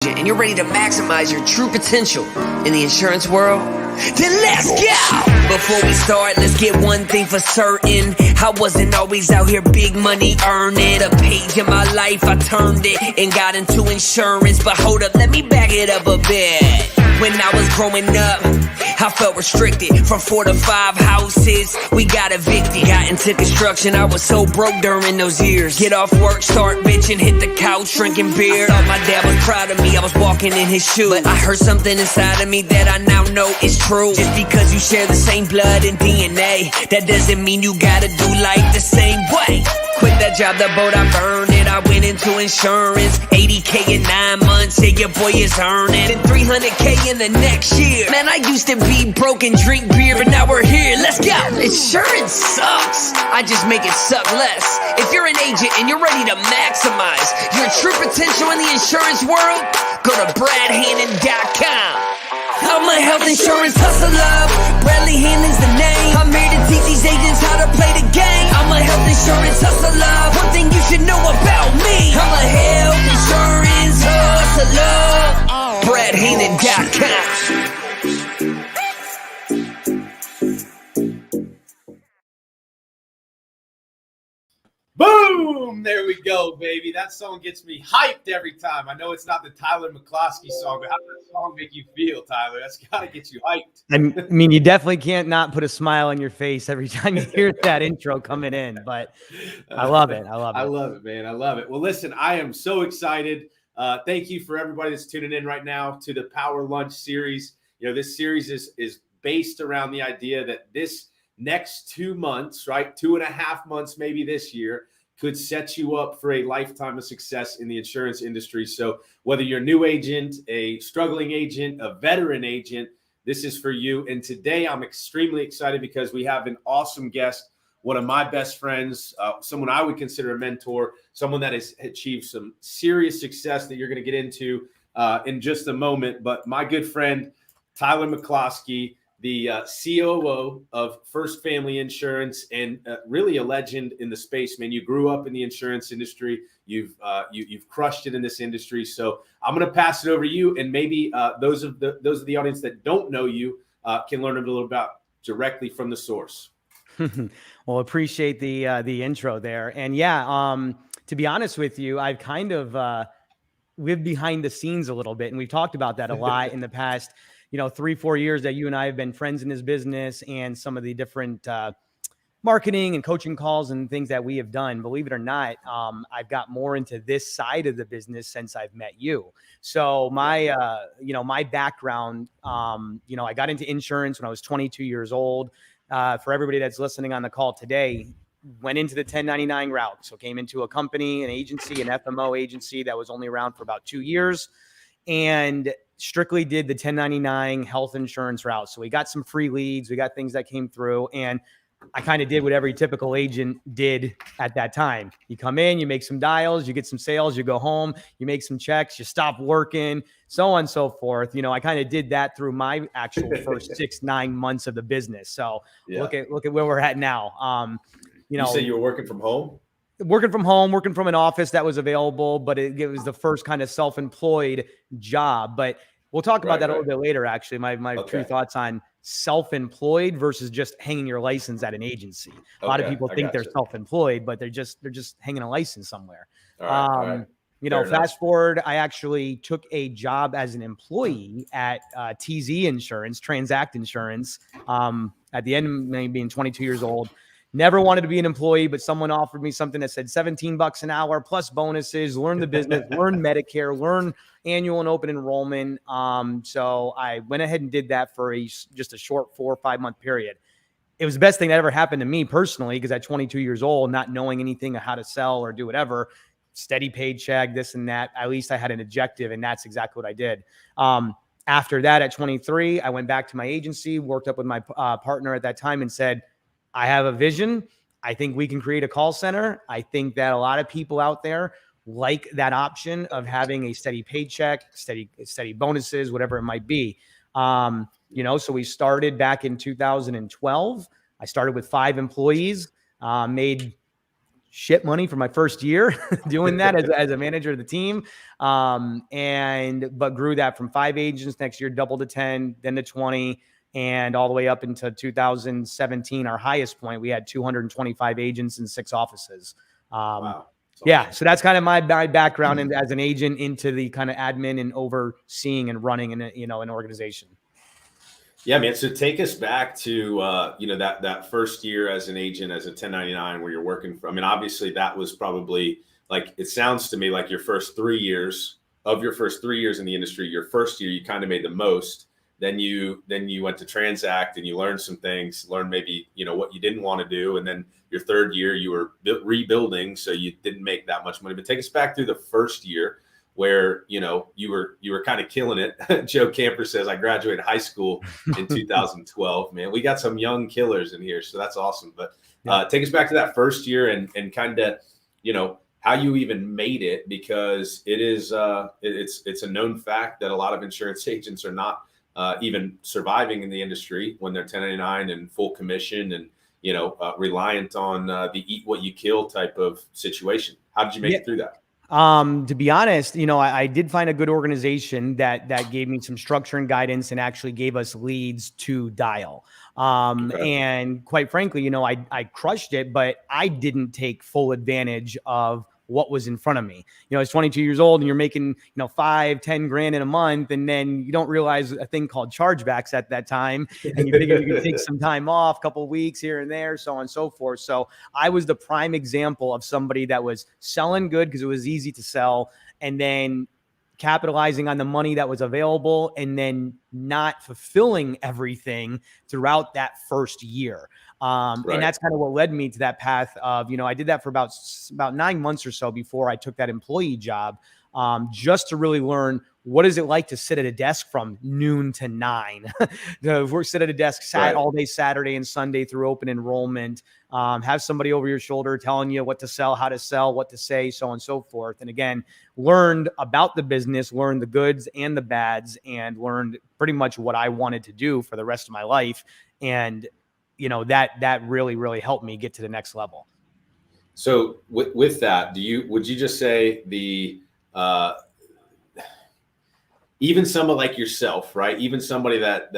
and you're ready to maximize your true potential in the insurance world, then let's go! Before we start, let's get one thing for certain. I wasn't always out here big money earning. A page in my life, I turned it and got into insurance. But hold up, let me back it up a bit. When I was growing up, I felt restricted. From 4 to 5 houses, we got evicted. Got into construction, I was so broke during those years. Get off work, start bitching, hit the couch, drinking beer. I thought my dad was proud of me, I was walking in his shoes. But I heard something inside of me that I now know is true. Just because you share the same blood and DNA, that doesn't mean you gotta do life the same way. Quit that job, the boat, I burned it. I went into insurance, 80K in 9 months, yeah, your boy is earning. Then 300K in the next year. Man, I used to be broke and drink beer, but now we're here, let's go. Insurance sucks, I just make it suck less. If you're an agent and you're ready to maximize your true potential in the insurance world, go to bradhannon.com. I'm a health insurance hustler, Bradley Hannon's the name. I'm here to teach these agents how to play the game. I'm a health insurance hustler, one thing you should know about me. I'm a health insurance hustler, bradhannon.com. Boom! There we go, baby. That song gets me hyped every time. I know it's not the Tyler McClosky song, but how does that song make you feel, Tyler? That's got to get you hyped. I mean, you definitely can't not put a smile on your face every time you hear that intro coming in, but I love it. I love it, man. I love it. Well, listen, I am so excited. Thank you for everybody that's tuning in right now to the Power Lunch series. You know, this series is based around the idea that this next 2 months, right, 2.5 months maybe this year, could set you up for a lifetime of success in the insurance industry. So whether you're a new agent, a struggling agent, a veteran agent, this is for you. And today I'm extremely excited because we have an awesome guest, one of my best friends, someone I would consider a mentor, someone that has achieved some serious success that you're going to get into in just a moment. But my good friend, Tyler McClosky, the COO of First Family Insurance, and really a legend in the space, man. You grew up in the insurance industry. You've crushed it in this industry. So I'm going to pass it over to you, and maybe those of the audience that don't know you can learn a little about directly from the source. Well, appreciate the intro there, and yeah, to be honest with you, I've kind of lived behind the scenes a little bit, and we've talked about that a lot in the past. 3-4 years that you and I have been friends in this business, and some of the different marketing and coaching calls and things that we have done. Believe it or not, I've got more into this side of the business since I've met you. So my, my background, I got into insurance when I was 22 years old. For everybody that's listening on the call today, went into the 1099 route. So came into a company, an agency, an FMO agency that was only around for about 2 years, and strictly did the 1099 health insurance route. So we got some free leads, we got things that came through, and I kind of did what every typical agent did at that time. You come in, you make some dials, you get some sales, you go home, you make some checks, you stop working, so on and so forth. I kind of did that through my actual first 6-9 months of the business. So yeah. Look at where we're at now. You said you were working from home? Working from home, working from an office that was available, but it was the first kind of self-employed job. But we'll talk about that a little bit later, actually, my true thoughts on self-employed versus just hanging your license at an agency. A lot of people think they're self-employed, but they're just hanging a license somewhere. All right. Fast forward, I actually took a job as an employee at TZ Insurance, Transact Insurance, at the end of me being 22 years old. Never wanted to be an employee, but someone offered me something that said $17 an hour plus bonuses, learn the business, learn Medicare, learn annual and open enrollment. So I went ahead and did that for just a short 4 or 5 month period. It was the best thing that ever happened to me personally, because at 22 years old, not knowing anything of how to sell or do whatever, steady paycheck, this and that. At least I had an objective, and that's exactly what I did. After that, at 23, I went back to my agency, worked up with my partner at that time, and said, I have a vision. I think we can create a call center. I think that a lot of people out there like that option of having a steady paycheck, steady bonuses, whatever it might be. So we started back in 2012. I started with 5 employees, made shit money for my first year doing that as a manager of the team. But grew that from 5 agents next year, doubled to 10, then to 20, and all the way up into 2017, our highest point, we had 225 agents in 6 offices. Wow. Yeah. So that's kind of my background as an agent into the kind of admin and overseeing and running an organization. Yeah, man. So take us back to, that first year as an agent, as a 1099, where you're working for. I mean, obviously that was probably, like, it sounds to me like your first 3 years in the industry. Your first year, you kind of made the most. Then you went to Transact and you learned some things, learned maybe, what you didn't want to do. And then your third year, you were rebuilding, so you didn't make that much money. But take us back through the first year where, you were kind of killing it. Joe Camper says, I graduated high school in 2012, man. We got some young killers in here, so that's awesome. But take us back to that first year and kind of, how you even made it, because it is, it's a known fact that a lot of insurance agents are not even surviving in the industry when they're 1099 and full commission and, reliant on the eat what you kill type of situation. How did you make it through that? To be honest, I did find a good organization that gave me some structure and guidance and actually gave us leads to dial. And quite frankly, I crushed it, but I didn't take full advantage of what was in front of me. I was 22 years old and you're making, 5-10 grand in a month. And then you don't realize a thing called chargebacks at that time. And you figure you can take some time off, a couple of weeks here and there, so on and so forth. So I was the prime example of somebody that was selling good because it was easy to sell, and then capitalizing on the money that was available, and then not fulfilling everything throughout that first year. And that's kind of what led me to that path of, I did that for about 9 months or so before I took that employee job, just to really learn what is it like to sit at a desk from noon to 9. Sit at a desk all day Saturday and Sunday through open enrollment, have somebody over your shoulder telling you what to sell, how to sell, what to say, so on and so forth. And again, learned about the business, learned the goods and the bads, and learned pretty much what I wanted to do for the rest of my life. And that really, really helped me get to the next level. So with that, would you just say even someone like yourself, right? Even somebody that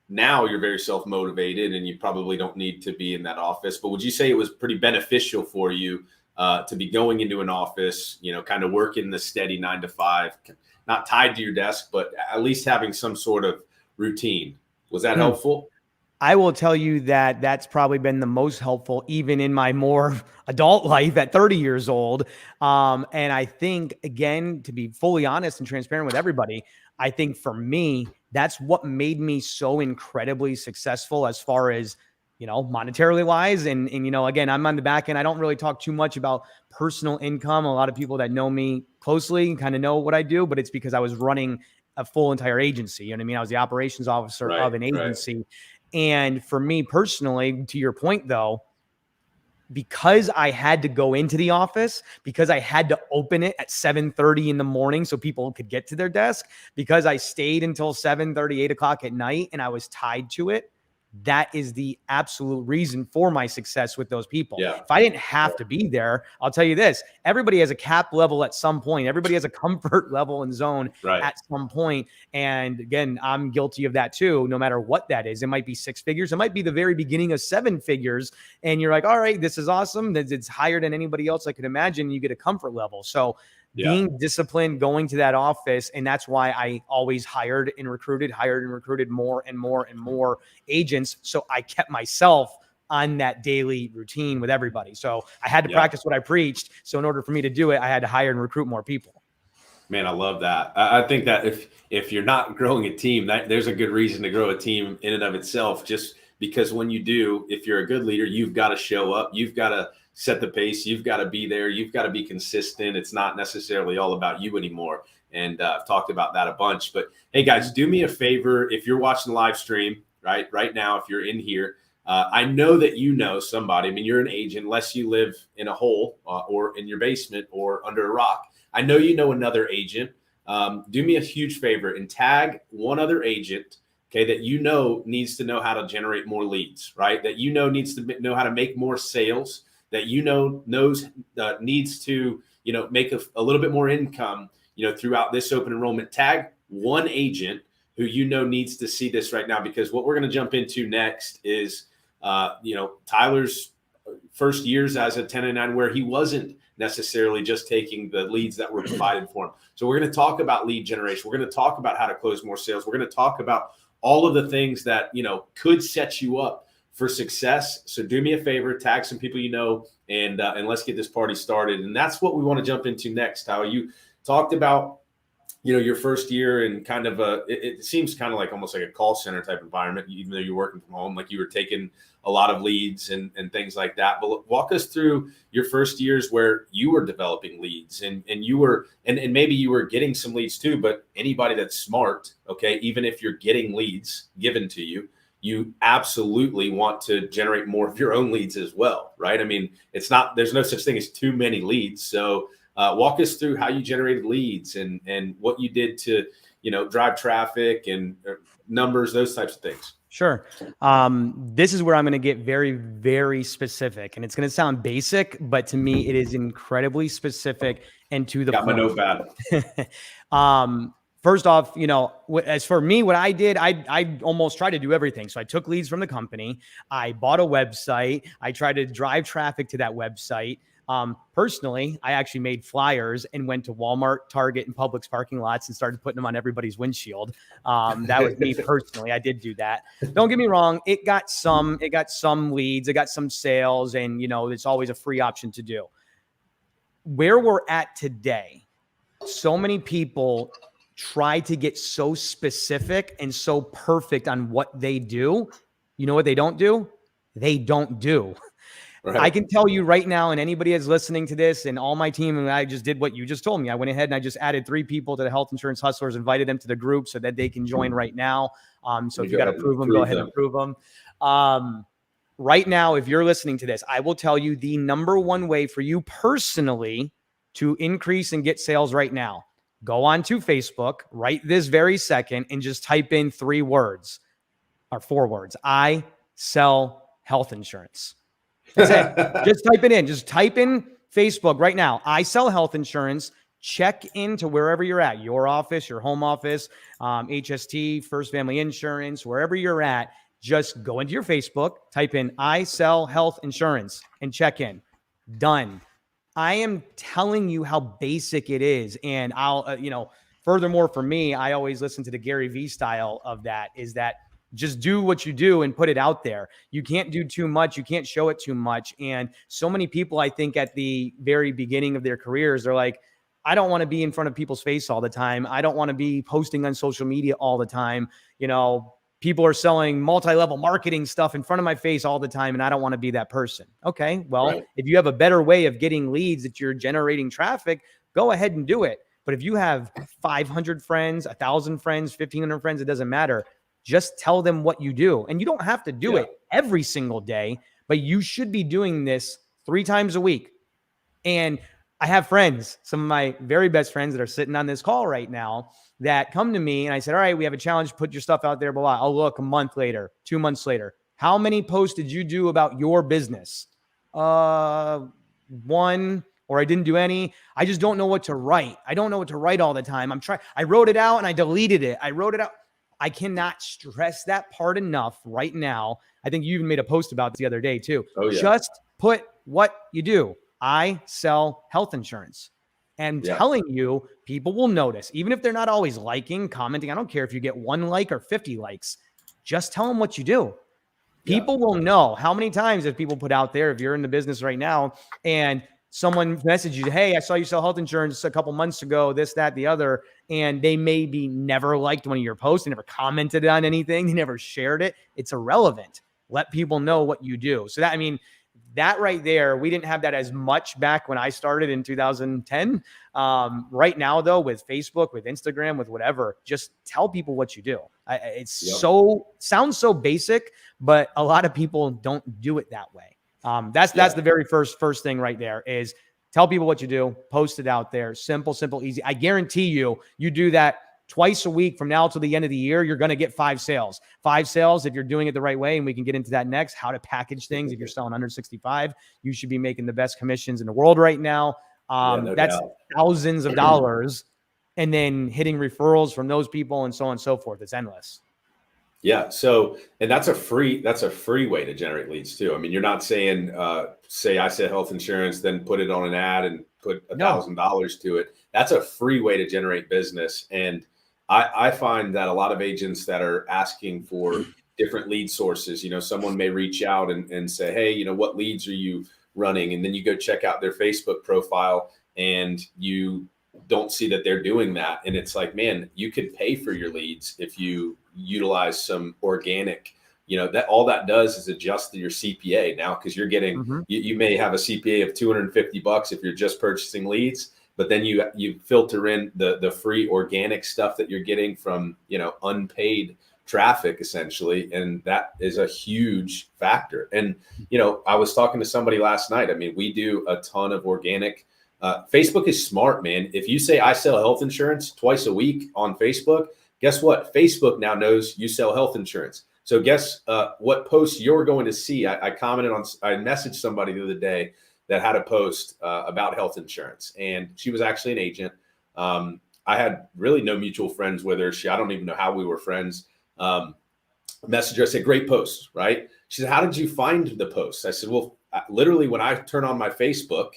now you're very self-motivated and you probably don't need to be in that office, but would you say it was pretty beneficial for you to be going into an office, kind of working the steady 9 to 5, not tied to your desk, but at least having some sort of routine? Was that helpful? I will tell you that that's probably been the most helpful, even in my more adult life at 30 years old. And I think, again, to be fully honest and transparent with everybody, I think for me, that's what made me so incredibly successful as far as, monetarily wise. And again, I'm on the back end. I don't really talk too much about personal income. A lot of people that know me closely kind of know what I do, but it's because I was running a full entire agency. You know what I mean? I was the operations officer of an agency. And for me personally, to your point though, because I had to go into the office, because I had to open it at 7:30 in the morning so people could get to their desk, because I stayed until 7:30, 8 o'clock at night, and I was tied to it, that is the absolute reason for my success with those people. Yeah. If I didn't have to be there, I'll tell you this, everybody has a cap level at some point. Everybody has a comfort level and zone at some point. And again, I'm guilty of that too, no matter what that is. It might be 6 figures. It might be the very beginning of 7 figures. And you're like, all right, this is awesome. It's higher than anybody else I could imagine. You get a comfort level. So being disciplined, going to that office. And that's why I always hired and recruited more and more and more agents. So I kept myself on that daily routine with everybody. So I had to practice what I preached. So in order for me to do it, I had to hire and recruit more people. Man, I love that. I think that if you're not growing a team, there's a good reason to grow a team in and of itself, just because when you do, if you're a good leader, you've got to show up. You've got to set the pace. You've got to be there. You've got to be consistent. It's not necessarily all about you anymore. And I've talked about that a bunch. But hey, guys, do me a favor. If you're watching the live stream right now, if you're in here, I know that you know somebody. I mean, you're an agent, unless you live in a hole or in your basement or under a rock. I know you know another agent. Do me a huge favor and tag one other agent, okay, that needs to know how to generate more leads, right? That needs to know how to make more sales, that knows needs to make a little bit more income throughout this open enrollment, tag one agent who needs to see this right now, because what we're going to jump into next is Tyler's first years as a 1099, where he wasn't necessarily just taking the leads that were provided for him. So we're going to talk about lead generation. We're going to talk about how to close more sales. We're going to talk about all of the things that could set you up for success. So do me a favor, tag some people and let's get this party started. And that's what we want to jump into next. Tyler, you talked about your first year and kind of it seems kind of like almost like a call center type environment, even though you're working from home, like you were taking a lot of leads and things like that. But walk us through your first years where you were developing leads and you were, and maybe you were getting some leads too, but anybody that's smart, okay, even if you're getting leads given to you, you absolutely want to generate more of your own leads as well, right? I mean, there's no such thing as too many leads. So walk us through how you generated leads and what you did to, drive traffic and numbers, those types of things. Sure. This is where I'm going to get very, very specific, and it's going to sound basic, but to me, it is incredibly specific and to the point. Got my notepad. First off, as for me, what I did, I almost tried to do everything. So I took leads from the company. I bought a website. I tried to drive traffic to that website. Personally, I actually made flyers and went to Walmart, Target, and Publix parking lots and started putting them on everybody's windshield. That was me personally. I did do that. Don't get me wrong. It got some leads, it got some sales, and it's always a free option to do. Where we're at today, so many people try to get so specific and so perfect on what they do. You know what they don't do? They don't do. Right. I can tell you right now, and anybody that's listening to this and all my team, and I just did what you just told me. I went ahead and I just added 3 people to the Health Insurance Hustlers, invited them to the group so that they can join right now. So if you got to prove them, go ahead and prove them. Right now, if you're listening to this, I will tell you the number one way for you personally to increase and get sales right now. Go on to Facebook right this very second and just type in 3 words or 4 words. I sell health insurance. That's it. Just type it in. Just type in Facebook right now. I sell health insurance. Check into wherever you're at, your office, your home office, HST, First Family Insurance, wherever you're at. Just go into your Facebook, type in I sell health insurance and check in. Done. I am telling you how basic it is. And I'll, furthermore, for me, I always listen to the Gary Vee style of that, is that just do what you do and put it out there. You can't do too much. You can't show it too much. And so many people, I think at the very beginning of their careers, they're like, I don't want to be in front of people's face all the time. I don't want to be posting on social media all the time. People are selling multi-level marketing stuff in front of my face all the time, and I don't want to be that person. Okay, well, right. If you have a better way of getting leads that you're generating traffic, go ahead and do it. But if you have 500 friends, 1,000 friends, 1,500 friends, it doesn't matter. Just tell them what you do. And you don't have to do it every single day, but you should be doing this 3 times a week. And I have friends, some of my very best friends that are sitting on this call right now that come to me and I said, all right, we have a challenge, put your stuff out there, blah, blah. I'll look a month later, 2 months later. How many posts did you do about your business? 1, or I didn't do any. I just don't know what to write. I don't know what to write all the time. I wrote it out and I deleted it. I wrote it out. I cannot stress that part enough right now. I think you even made a post about this the other day too. Oh, yeah. Just put what you do. I sell health insurance. And telling you, people will notice, even if they're not always liking, commenting. I don't care if you get 1 like or 50 likes. Just tell them what you do. People will know. How many times have people put out there, if you're in the business right now and someone messaged you, hey, I saw you sell health insurance a couple months ago, this, that, the other, and they maybe never liked one of your posts, they never commented on anything, they never shared it. It's irrelevant. Let people know what you do. So that right there, we didn't have that as much back when I started in 2010. Right now, though, with Facebook, with Instagram, with whatever, just tell people what you do. Sounds so basic, but a lot of people don't do it that way. That's the very first thing right there is tell people what you do, post it out there. Simple, easy. I guarantee you do that twice a week from now till the end of the year, you're going to get 5 sales. 5 sales if you're doing it the right way, and we can get into that next, how to package things. If you're selling under 65, you should be making the best commissions in the world right now. That's thousands of dollars, and then hitting referrals from those people and so on and so forth. It's endless. Yeah. So, and that's a free way to generate leads too. I mean, you're not saying, say I said health insurance, then put it on an ad and put $1,000 to it. That's a free way to generate business. And I find that a lot of agents that are asking for different lead sources, you know, someone may reach out and say, hey, you know, what leads are you running? And then you go check out their Facebook profile and you don't see that they're doing that. And it's like, man, you could pay for your leads if you utilize some organic, you know, that all that does is adjust your CPA now, because you're getting, you may have a CPA of $250 if you're just purchasing leads, but then you filter in the free organic stuff that you're getting from, you know, unpaid traffic essentially. And that is a huge factor. And, you know, I was talking to somebody last night. I mean, we do a ton of organic. Facebook is smart, man. If you say I sell health insurance twice a week on Facebook, guess what? Facebook now knows you sell health insurance. So guess what posts you're going to see. I messaged somebody the other day that had a post about health insurance, and she was actually an agent. I had really no mutual friends with her. I don't even know how we were friends. Messaged her, I said, great post, right? She said, how did you find the post? I said, well, literally when I turn on my Facebook,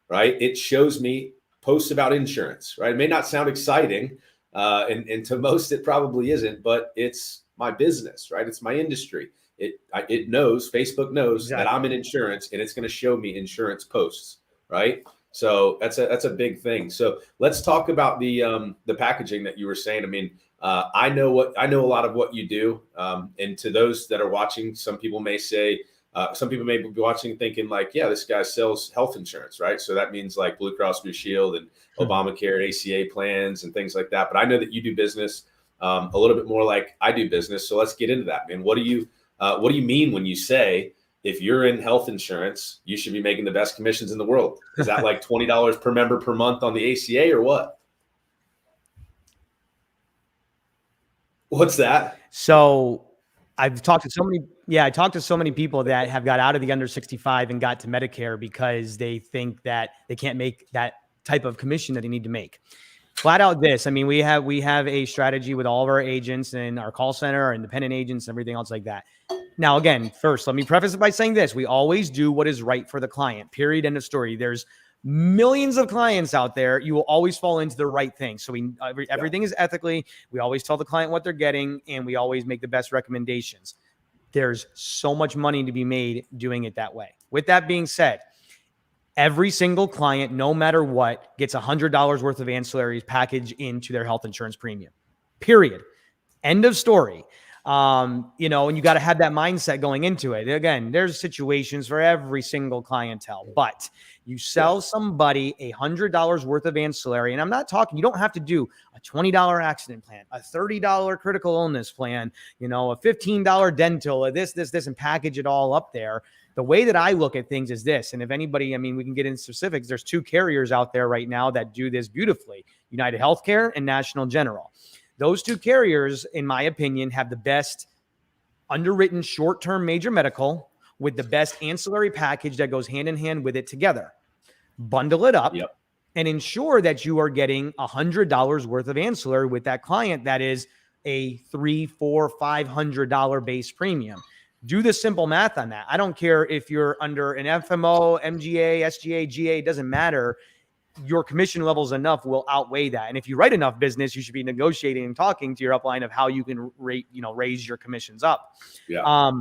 right, it shows me posts about insurance, right? It may not sound exciting, and to most it probably isn't, but it's my business, right? It's my industry. It knows, Facebook knows that I'm in insurance, and it's going to show me insurance posts, right? So that's a big thing. So let's talk about the packaging that you were saying. I mean, I know a lot of what you do, and to those that are watching, some people may be watching thinking like, yeah, this guy sells health insurance, right? So that means like Blue Cross Blue Shield and Obamacare, ACA plans and things like that. But I know that you do business a little bit more like I do business. So let's get into that, man. What do you mean when you say if you're in health insurance, you should be making the best commissions in the world? Is that like $20 per member per month on the ACA or what? What's that? So I've talked to so many people that have got out of the under 65 and got to Medicare because they think that they can't make that type of commission that they need to make. Flat out this. I mean, we have a strategy with all of our agents and our call center, our independent agents, and everything else like that. Now, again, first, let me preface it by saying this. We always do what is right for the client, period, end of story. There's millions of clients out there. You will always fall into the right thing. So everything is ethically. We always tell the client what they're getting, and we always make the best recommendations. There's so much money to be made doing it that way. With that being said, every single client, no matter what, gets $100 worth of ancillaries packaged into their health insurance premium, period. End of story. And you got to have that mindset going into it. Again, there's situations for every single clientele, but you sell somebody $100 worth of ancillary. And I'm not talking, you don't have to do a $20 accident plan, a $30 critical illness plan, a $15 dental, this, and package it all up there. The way that I look at things is this. And if anybody, we can get into specifics. There's 2 carriers out there right now that do this beautifully, United Healthcare and National General. Those 2 carriers, in my opinion, have the best underwritten short-term major medical with the best ancillary package that goes hand in hand with it together. Bundle it up and ensure that you are getting $100 worth of ancillary with that client. That is a $300, $400, $500 base premium. Do the simple math on that. I don't care if you're under an FMO, MGA, SGA, GA, it doesn't matter. Your commission levels enough will outweigh that. And if you write enough business, you should be negotiating and talking to your upline of how you can raise your commissions up. Yeah.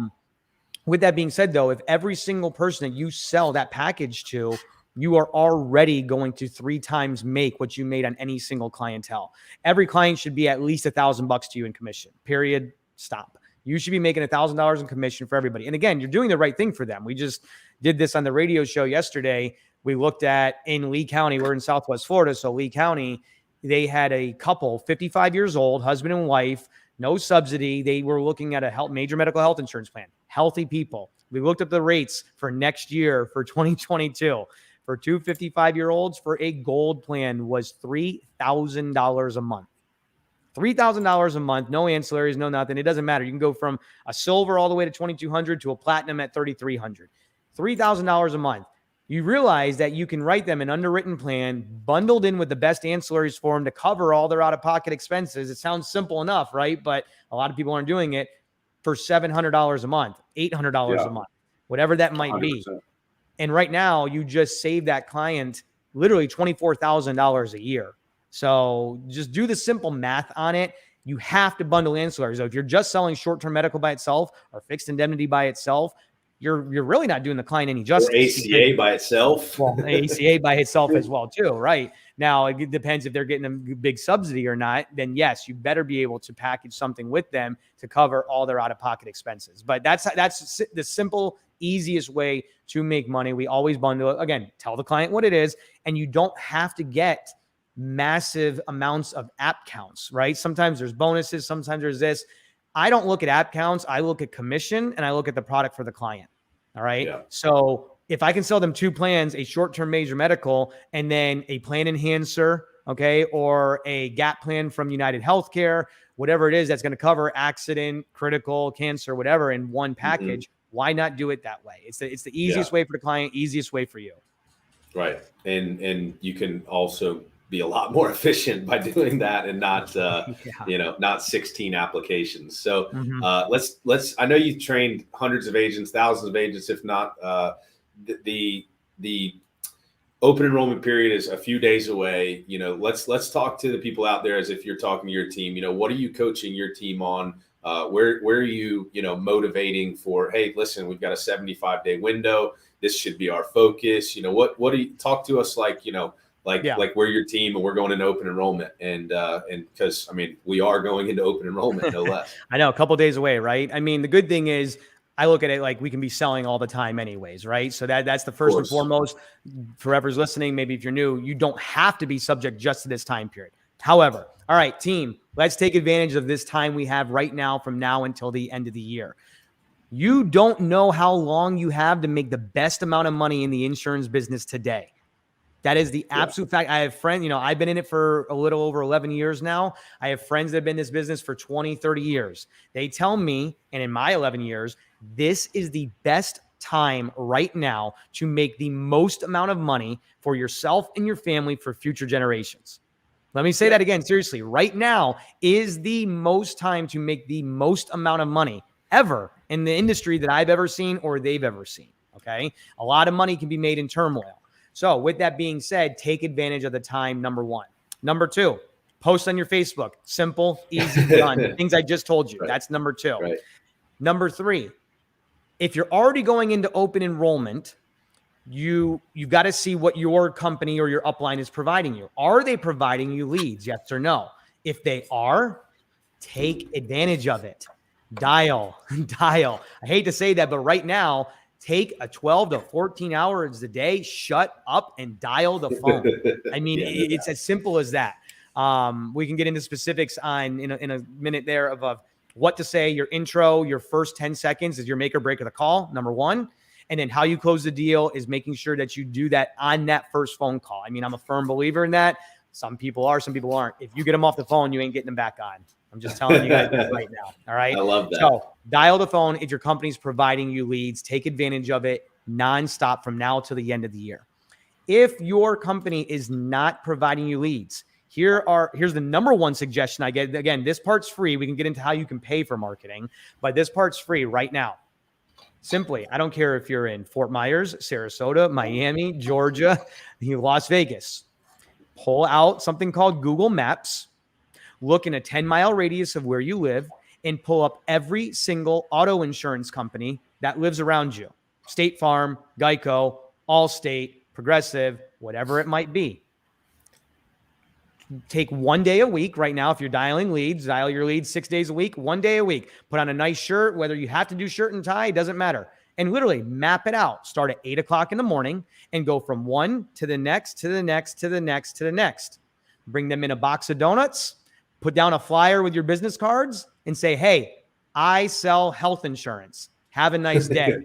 With that being said, though, if every single person that you sell that package to, you are already going to 3 times make what you made on any single clientele. Every client should be at least $1,000 to you in commission. Period. Stop. You should be making $1,000 in commission for everybody. And again, you're doing the right thing for them. We just did this on the radio show yesterday. We looked at in Lee County, we're in Southwest Florida. So Lee County, they had a couple, 55 years old, husband and wife, no subsidy. They were looking at a major medical health insurance plan, healthy people. We looked at the rates for next year for 2022 for 2 55-year-olds for a gold plan was $3,000 a month. $3,000 a month, no ancillaries, no nothing. It doesn't matter. You can go from a silver all the way to 2,200 to a platinum at 3,300. $3,000 a month. You realize that you can write them an underwritten plan bundled in with the best ancillaries for them to cover all their out-of-pocket expenses. It sounds simple enough, right? But a lot of people aren't doing it for $700 a month, $800 a month, whatever that might 100%. Be. And right now, you just save that client literally $24,000 a year. So just do the simple math on it. You have to bundle ancillaries. So if you're just selling short-term medical by itself or fixed indemnity by itself, you're really not doing the client any justice. Or ACA by itself. Well, ACA by itself as well too, right? Now, it depends if they're getting a big subsidy or not. Then yes, you better be able to package something with them to cover all their out-of-pocket expenses. But that's the simple, easiest way to make money. We always bundle it. Again, tell the client what it is, and you don't have to get massive amounts of app counts, right? Sometimes there's bonuses, sometimes there's this. I don't look at app counts. I look at commission and I look at the product for the client. All right. Yeah. So if I can sell them 2 plans, a short-term major medical, and then a plan enhancer, okay, or a gap plan from United Healthcare, whatever it is that's going to cover accident, critical, cancer, whatever in one package, why not do it that way? It's the easiest way for the client, easiest way for you. Right. And you can also be a lot more efficient by doing that and not, not 16 applications. So let's, I know you've trained hundreds of agents, thousands of agents, if not, the open enrollment period is a few days away. Let's talk to the people out there as if you're talking to your team. What are you coaching your team on? Where are you, motivating for, hey, listen, we've got a 75-day window. This should be our focus. What do you talk to us like, like we're your team and we're going into open enrollment and because we are going into open enrollment, no less. I know, a couple of days away, right? The good thing is I look at it like we can be selling all the time anyways, right? So that's the first and foremost. For whoever's listening, maybe if you're new, you don't have to be subject just to this time period. However, all right, team, let's take advantage of this time we have right now from now until the end of the year. You don't know how long you have to make the best amount of money in the insurance business today. That is the absolute fact. I have friends, I've been in it for a little over 11 years now. I have friends that have been in this business for 20, 30 years. They tell me, and in my 11 years, this is the best time right now to make the most amount of money for yourself and your family for future generations. Let me say that again, seriously. Right now is the most time to make the most amount of money ever in the industry that I've ever seen or they've ever seen, okay? A lot of money can be made in turmoil. So with that being said, take advantage of the time, number one. Number two, post on your Facebook. Simple, easy, done. The things I just told you. Right. That's number two. Right. Number three, if you're already going into open enrollment, you've got to see what your company or your upline is providing you. Are they providing you leads? Yes or no? If they are, take advantage of it. Dial. I hate to say that, but right now, take a 12 to 14 hours a day, shut up and dial the phone. It's as simple as that. We can get into specifics on in a minute there of what to say, your intro, your first 10 seconds is your make or break of the call, number one. And then how you close the deal is making sure that you do that on that first phone call. I'm a firm believer in that. Some people are, some people aren't. If you get them off the phone, you ain't getting them back on. I'm just telling you guys that right now. All right. I love that. So dial the phone. If your company's providing you leads, take advantage of it nonstop from now to the end of the year. If your company is not providing you leads, here's the number one suggestion I get. Again, this part's free. We can get into how you can pay for marketing, but this part's free right now. Simply, I don't care if you're in Fort Myers, Sarasota, Miami, Georgia, Las Vegas. Pull out something called Google Maps. Look in a 10-mile radius of where you live and pull up every single auto insurance company that lives around you. State Farm, Geico, Allstate, Progressive, whatever it might be. Take 1 day a week right now. If you're dialing leads, dial your leads 6 days a week, 1 day a week. Put on a nice shirt, whether you have to do shirt and tie, it doesn't matter. And literally map it out. Start at 8 o'clock in the morning and go from one to the next, to the next, to the next, to the next. Bring them in a box of donuts. Put down a flyer with your business cards and say, hey, I sell health insurance. Have a nice day.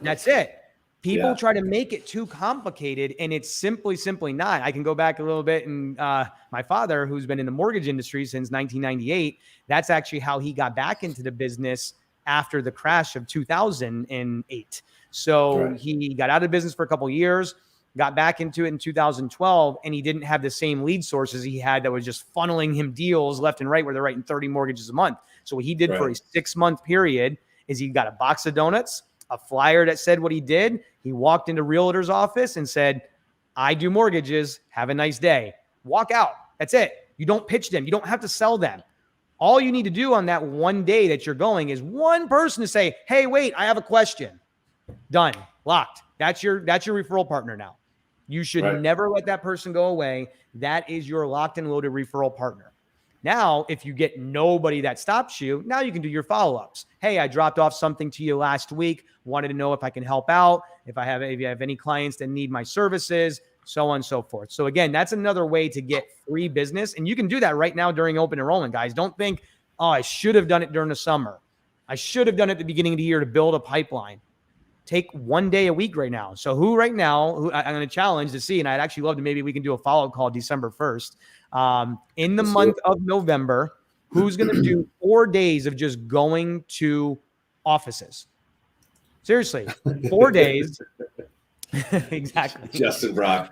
That's it. People try to make it too complicated, and it's simply not. I can go back a little bit, and my father, who's been in the mortgage industry since 1998, that's actually how he got back into the business after the crash of 2008. So he got out of business for a couple of years, got back into it in 2012, and he didn't have the same lead sources he had that was just funneling him deals left and right where they're writing 30 mortgages a month. So what he did for a 6-month period is he got a box of donuts, a flyer that said what he did. He walked into realtor's office and said, I do mortgages. Have a nice day. Walk out. That's it. You don't pitch them. You don't have to sell them. All you need to do on that one day that you're going is one person to say, hey, wait, I have a question. Done. Locked. That's your referral partner now. You should never let that person go away. That is your locked and loaded referral partner. Now, if you get nobody that stops you, now you can do your follow-ups. Hey, I dropped off something to you last week. Wanted to know if I can help out, if you have any clients that need my services, so on and so forth. So again, that's another way to get free business. And you can do that right now during open enrollment, guys. Don't think, oh, I should have done it during the summer. I should have done it at the beginning of the year to build a pipeline. Take one day a week right now. So who right now, I'm going to challenge to see, and I'd actually love to, maybe we can do a follow-up call December 1st. In the month of November, who's going to do 4 days of just going to offices? Seriously, 4 days. Exactly. Justin Brock.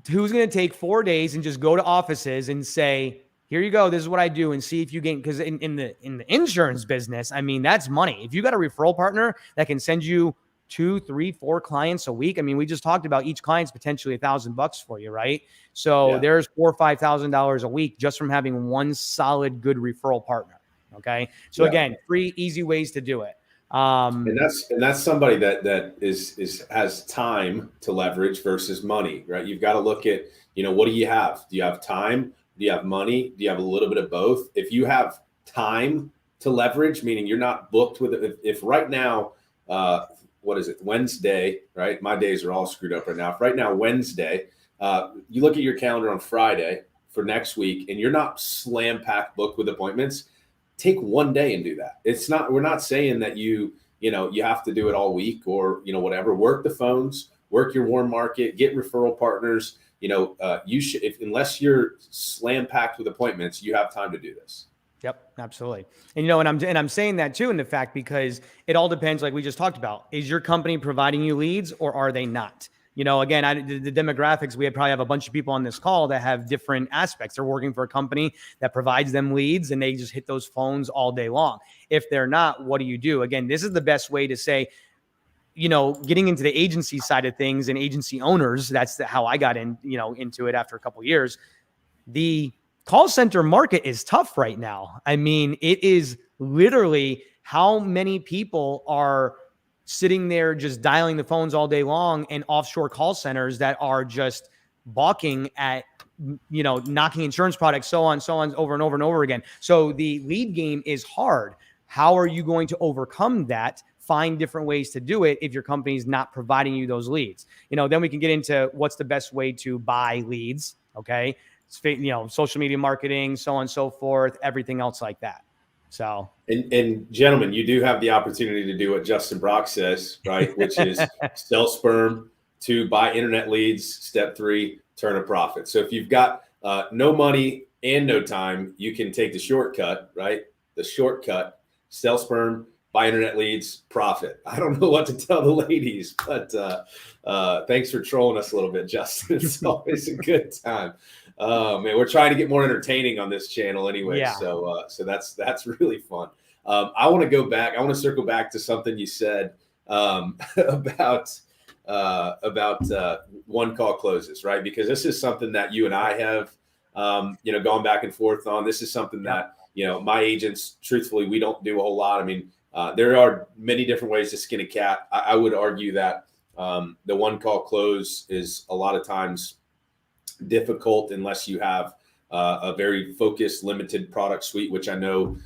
Who's going to take 4 days and just go to offices and say, here you go, this is what I do, and see if you gain, because in the insurance business, I mean, that's money. If you got a referral partner that can send you 2, 3, 4 clients a week, I mean, we just talked about each client's potentially $1,000 for you, right? So there's $4,000 or $5,000 a week just from having one solid, good referral partner. Okay. So again, 3 easy ways to do it. And that's somebody that has time to leverage versus money, right? You've got to look at, what do you have? Do you have time? Do you have money? Do you have a little bit of both? If you have time to leverage, meaning you're not booked with it. If right now, what is it? Wednesday, right? My days are all screwed up right now. If right now, Wednesday, you look at your calendar on Friday for next week and you're not slam packed booked with appointments, take one day and do that. We're not saying that you have to do it all week or, whatever. Work the phones, work your warm market, get referral partners. You should, unless you're slam packed with appointments, you have time to do this. Yep, absolutely. And and I'm saying that too in the fact because it all depends, like we just talked about. Is your company providing you leads or are they not? Again, the demographics, we probably have a bunch of people on this call that have different aspects. They're working for a company that provides them leads and they just hit those phones all day long. If they're not, what do you do? Again, this is the best way to say, getting into the agency side of things and agency owners, that's how I got into it after a couple of years. The call center market is tough right now. I mean, it is literally how many people are sitting there just dialing the phones all day long and offshore call centers that are just balking at, knocking insurance products, so on, over and over and over again. So the lead game is hard. How are you going to overcome that? Find different ways to do it if your company's not providing you those leads. Then we can get into what's the best way to buy leads. Okay. Social media marketing, so on and so forth, everything else like that. So, and gentlemen, you do have the opportunity to do what Justin Brock says, right? Which is sell sperm, 2, buy internet leads, step 3, turn a profit. So if you've got no money and no time, you can take the shortcut, right? The shortcut, sell sperm, buy internet leads, profit. I don't know what to tell the ladies, but thanks for trolling us a little bit, Justin. It's always a good time. Man, we're trying to get more entertaining on this channel anyway. Yeah. So that's really fun. I want to go back. I want to circle back to something you said about one call closes, right? Because this is something that you and I have, gone back and forth on. This is something that, my agents, truthfully, we don't do a whole lot. I mean, there are many different ways to skin a cat. I would argue that the one call close is a lot of times difficult unless you have a very focused, limited product suite, which I know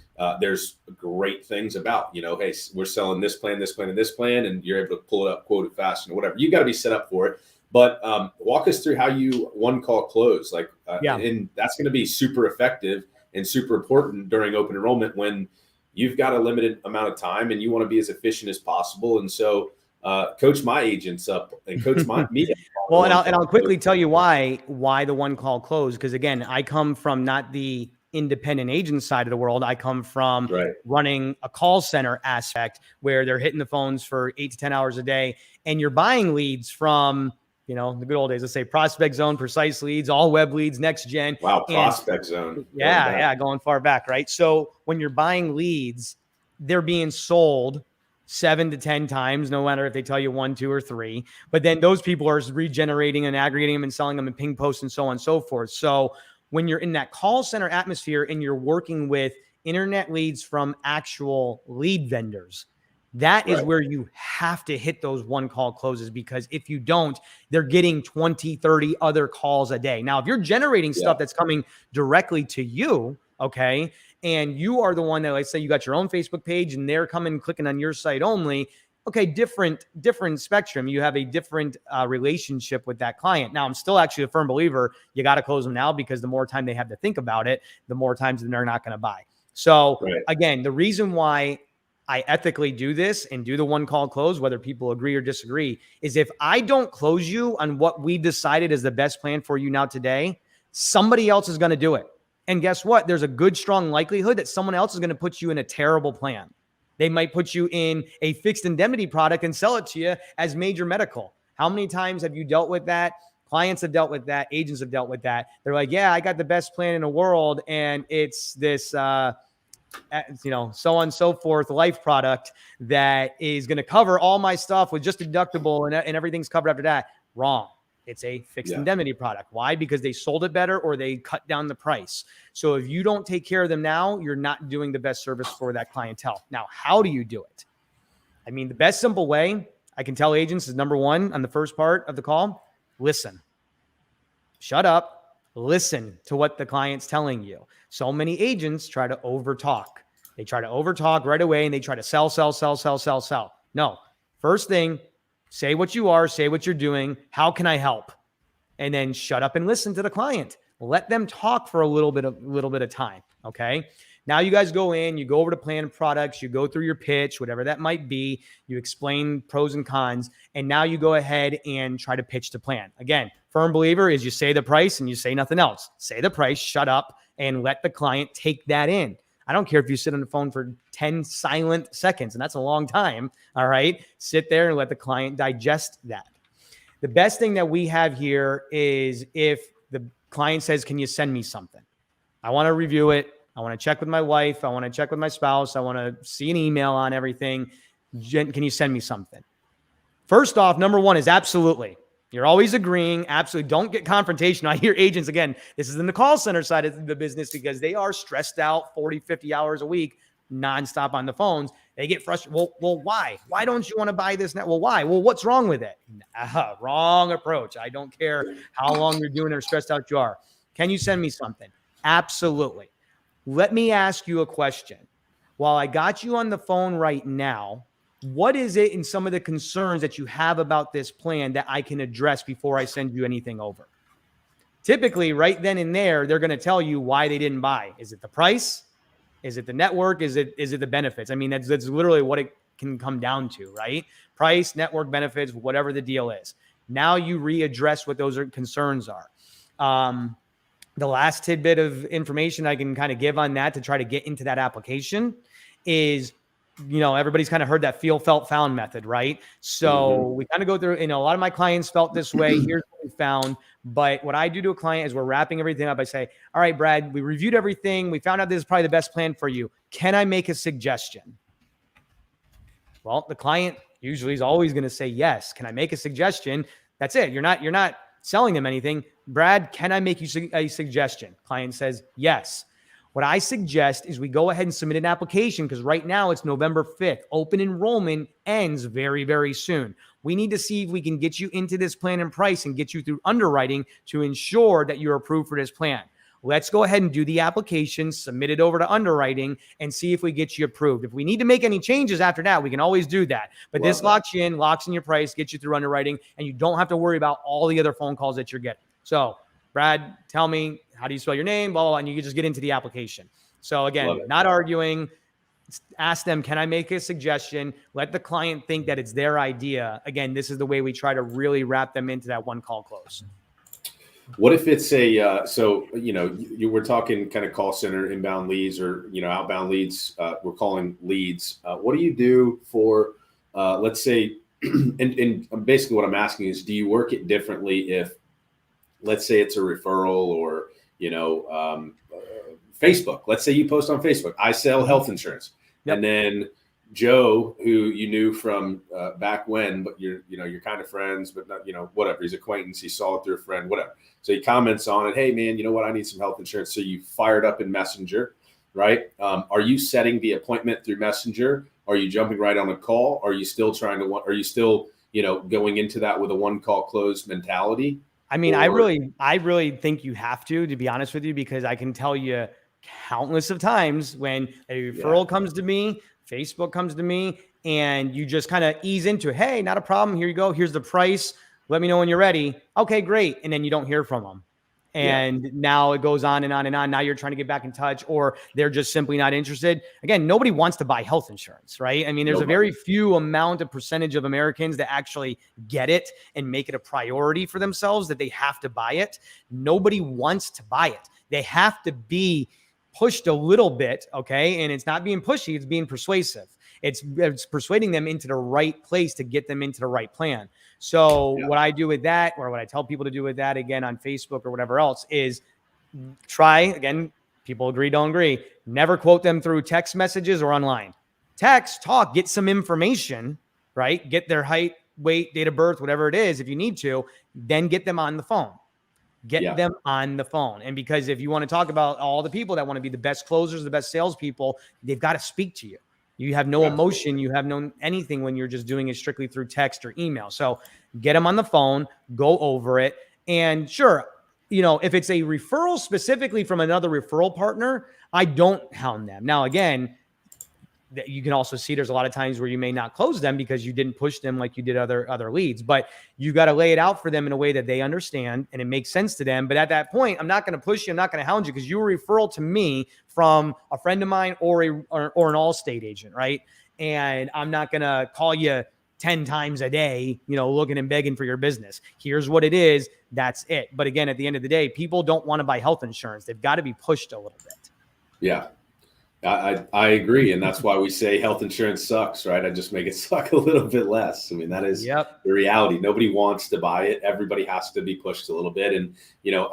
there's great things about. Hey, we're selling this plan, and this plan, and you're able to pull it up, quote it fast, and whatever. You got to be set up for it. But walk us through how you one call close, and that's going to be super effective and super important during open enrollment when you've got a limited amount of time and you want to be as efficient as possible. And so coach my agents up and coach me up. Well, and I'll quickly tell you why the one call close. Because again, I come from not the independent agent side of the world. I come from running a call center aspect where they're hitting the phones for 8 to 10 hours a day, and you're buying leads from, the good old days. Let's say Prospect Zone, Precise Leads, All Web Leads, Next Gen. Wow, Prospect Zone. Going far back, right? So when you're buying leads, they're being sold 7 to 10 times, no matter if they tell you 1, 2, or 3. But then those people are regenerating and aggregating them and selling them in ping posts and so on and so forth. So when you're in that call center atmosphere and you're working with internet leads from actual lead vendors, that is where you have to hit those one call closes, because if you don't, they're getting 20, 30 other calls a day. Now, if you're generating stuff that's coming directly to you, okay, and you are the one that, let's say you got your own Facebook page and they're coming clicking on your site only, okay, different spectrum. You have a different relationship with that client. Now, I'm still actually a firm believer you got to close them now, because the more time they have to think about it, the more times they're not going to buy. So again, the reason why I ethically do this and do the one call close, whether people agree or disagree, is if I don't close you on what we decided is the best plan for you now today, somebody else is going to do it. And guess what? There's a good, strong likelihood that someone else is going to put you in a terrible plan. They might put you in a fixed indemnity product and sell it to you as major medical. How many times have you dealt with that? Clients have dealt with that. Agents have dealt with that. They're like, yeah, I got the best plan in the world, and it's this, so on and so forth, life product that is going to cover all my stuff with just deductible and everything's covered after that. Wrong. It's a fixed indemnity product. Why? Because they sold it better or they cut down the price. So if you don't take care of them now, you're not doing the best service for that clientele. Now, how do you do it? I mean, the best simple way I can tell agents is, number one, on the first part of the call, listen. Shut up. Listen to what the client's telling you. So many agents try to overtalk. They try to overtalk right away and they try to sell. No. First thing, say what you are, say what you're doing. How can I help? And then shut up and listen to the client. Let them talk for a little bit of time. Okay. Now you guys go in, you go over to plan products, you go through your pitch, whatever that might be. You explain pros and cons. And now you go ahead and try to pitch the plan. Again, firm believer is you say the price and you say nothing else. Say the price, shut up, and let the client take that in. I don't care if you sit on the phone for 10 silent seconds, and that's a long time. All right. Sit there and let the client digest that. The best thing that we have here is if the client says, can you send me something? I want to review it. I want to check with my wife. I want to check with my spouse. I want to see an email on everything. Can you send me something? First off, number one is absolutely. You're always agreeing. Absolutely. Don't get confrontational. I hear agents, again, this is in the call center side of the business, because they are stressed out 40, 50 hours a week, nonstop on the phones. They get frustrated. Well, why? Why don't you want to buy this now? Well, why? Well, what's wrong with it? Wrong approach. I don't care how long you're doing it or stressed out you are. Can you send me something? Absolutely. Let me ask you a question. While I got you on the phone right now, what is it in some of the concerns that you have about this plan that I can address before I send you anything over? Typically, right then and there, they're going to tell you why they didn't buy. Is it the price? Is it the network? Is it the benefits? I mean, that's literally what it can come down to, right? Price, network, benefits, whatever the deal is. Now you readdress what those concerns are. The last tidbit of information I can kind of give on that to try to get into that application is, everybody's kind of heard that feel, felt, found method, right? So we kind of go through, a lot of my clients felt this way. Here's what we found. But what I do to a client is we're wrapping everything up. I say, all right, Brad, we reviewed everything. We found out this is probably the best plan for you. Can I make a suggestion? Well, the client usually is always going to say yes. Can I make a suggestion? That's it. You're not selling them anything. Brad, can I make you a suggestion? Client says yes. What I suggest is we go ahead and submit an application, because right now it's November 5th. Open enrollment ends very, very soon. We need to see if we can get you into this plan and price and get you through underwriting to ensure that you're approved for this plan. Let's go ahead and do the application, submit it over to underwriting, and see if we get you approved. If we need to make any changes after that, we can always do that. But this locks you in, locks in your price, gets you through underwriting, and you don't have to worry about all the other phone calls that you're getting. So, Brad, tell me, how do you spell your name? Blah, blah, blah, and you can just get into the application. So again, not arguing, ask them, can I make a suggestion? Let the client think that it's their idea. Again, this is the way we try to really wrap them into that one call close. What if it's a, so, we're talking kind of call center inbound leads or, outbound leads, we're calling leads. What do you do for, let's say, and basically what I'm asking is, do you work it differently if, let's say it's a referral or, Facebook, let's say you post on Facebook, I sell health insurance. Yep. And then Joe, who you knew from back when, but you're kind of friends, but not, whatever, he's acquaintance, he saw it through a friend, whatever. So he comments on it. Hey man, you know what? I need some health insurance. So you fired up in Messenger, right? Are you setting the appointment through Messenger? Are you jumping right on a call? Are you still going into that with a one call closed mentality? I mean, I really think you have to be honest with you, because I can tell you countless of times when a referral comes to me, Facebook comes to me, and you just kind of ease into it. Hey, not a problem. Here you go. Here's the price. Let me know when you're ready. Okay, great. And then you don't hear from them. And now it goes on and on and on. Now you're trying to get back in touch, or they're just simply not interested. Again, nobody wants to buy health insurance, right? I mean, there's a very few amount of percentage of Americans that actually get it and make it a priority for themselves that they have to buy it. Nobody wants to buy it. They have to be pushed a little bit, okay? And it's not being pushy, it's being persuasive. It's persuading them into the right place to get them into the right plan. So what I do with that, or what I tell people to do with that, again, on Facebook or whatever else, is try, again, people agree, don't agree, never quote them through text messages or online. Text, talk, get some information, right? Get their height, weight, date of birth, whatever it is, if you need to, then get them on the phone. Get them on the phone. And because if you want to talk about all the people that want to be the best closers, the best salespeople, they've got to speak to you. You have no emotion. You have no anything when you're just doing it strictly through text or email. So get them on the phone, go over it. And sure, if it's a referral specifically from another referral partner, I don't hound them. Now, again, you can also see there's a lot of times where you may not close them because you didn't push them like you did other leads, but you got to lay it out for them in a way that they understand and it makes sense to them. But at that point, I'm not going to push you. I'm not going to hound you because you were a referral to me from a friend of mine or an Allstate agent, right? And I'm not going to call you 10 times a day, looking and begging for your business. Here's what it is. That's it. But again, at the end of the day, people don't want to buy health insurance. They've got to be pushed a little bit. Yeah. I agree. And that's why we say health insurance sucks, right? I just make it suck a little bit less. I mean, that is the reality. Nobody wants to buy it. Everybody has to be pushed a little bit. And,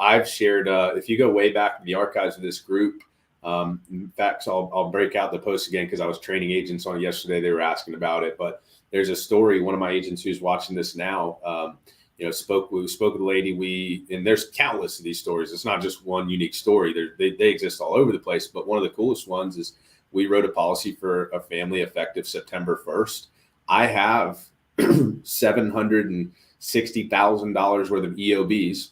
I've shared, if you go way back in the archives of this group, in fact, so I'll break out the post again because I was training agents on it yesterday. They were asking about it, but there's a story. One of my agents who's watching this now, we spoke with a lady, and there's countless of these stories. It's not just one unique story. They exist all over the place. But one of the coolest ones is we wrote a policy for a family effective September 1st. I have $760,000 worth of EOBs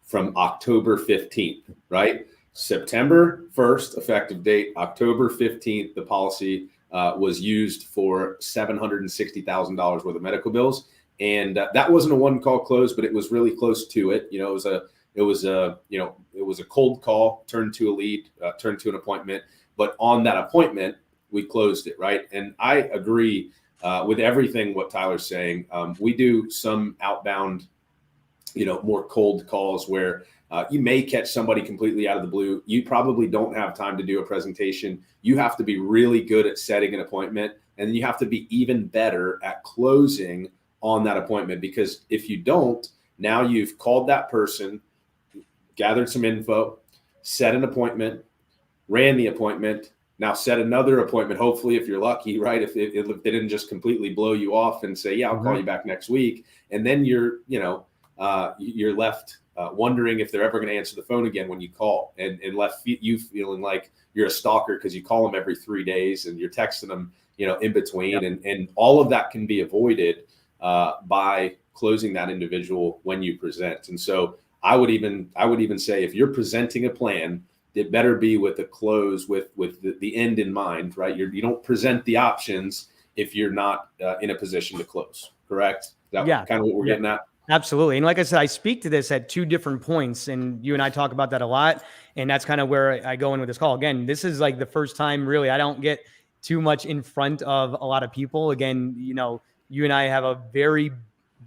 from October 15th, right? September 1st, effective date, October 15th, the policy was used for $760,000 worth of medical bills. And that wasn't a one call close, but it was really close to it. It was a cold call turned to a lead, turned to an appointment. But on that appointment, we closed it, right? And I agree with everything what Tyler's saying. We do some outbound, more cold calls where you may catch somebody completely out of the blue. You probably don't have time to do a presentation. You have to be really good at setting an appointment, and you have to be even better at closing on that appointment, because if you don't, now you've called that person, gathered some info, set an appointment, ran the appointment, now set another appointment, hopefully, if you're lucky, right? If they didn't just completely blow you off and say, I'll call you back next week. And then you're left wondering if they're ever going to answer the phone again when you call, and left you feeling like you're a stalker because you call them every 3 days and you're texting them, in between. And all of that can be avoided by closing that individual when you present. And so I would even say, if you're presenting a plan, it better be with a close with the end in mind, right? You don't present the options if you're not in a position to close. Correct? Is that kind of what we're getting at? Absolutely. And like I said, I speak to this at 2 different points, and you and I talk about that a lot. And that's kind of where I go in with this call. Again, this is like the first time really I don't get too much in front of a lot of people. Again, you know, you and I have a very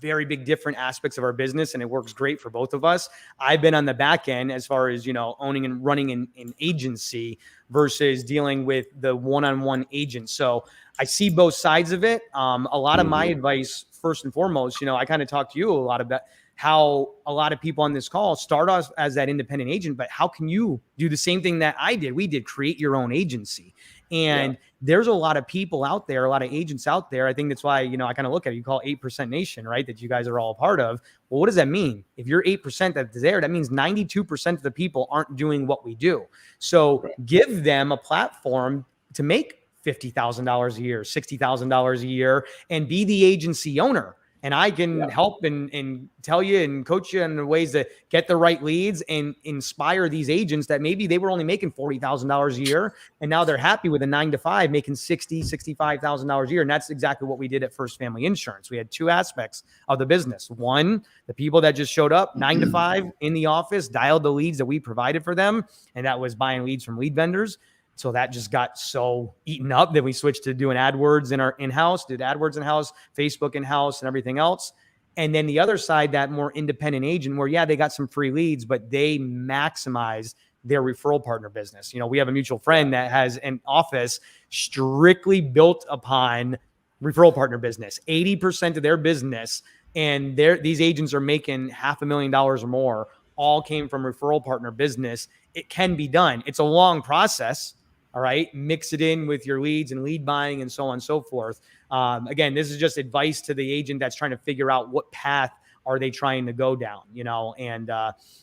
big different aspects of our business, and it works great for both of us. I've been on the back end as far as, you know, owning and running an agency versus dealing with the one-on-one agent. So I see both sides of it. A lot of my advice, first and foremost, you know, I kind of talked to you a lot about how a lot of people on this call start off as that independent agent, but how can you do the same thing that I did? We did create your own agency. And there's a lot of people out there, a lot of agents out there. I think that's why, you know, I kind of look at it, you call 8% Nation, right? That you guys are all a part of. Well, what does that mean? If you're 8% that's there, that means 92% of the people aren't doing what we do. So give them a platform to make $50,000 a year, $60,000 a year, and be the agency owner. And I can help and tell you and coach you in ways to get the right leads and inspire these agents that maybe they were only making $40,000 a year, and now they're happy with a 9-to-5 making $65,000 a year. And that's exactly what we did at First Family Insurance. We had two aspects of the business. One, the people that just showed up 9-to-5 in the office, dialed the leads that we provided for them, and that was buying leads from lead vendors. So that just got so eaten up that we switched to doing AdWords in our in-house, did AdWords in-house, Facebook in-house, and everything else. And then the other side, that more independent agent where, they got some free leads, but they maximize their referral partner business. You know, we have a mutual friend that has an office strictly built upon referral partner business. 80% of their business, and these agents are making $500,000 or more, all came from referral partner business. It can be done. It's a long process. All right. Mix it in with your leads and lead buying and so on and so forth. Again, this is just advice to the agent that's trying to figure out what path are they trying to go down, you know, and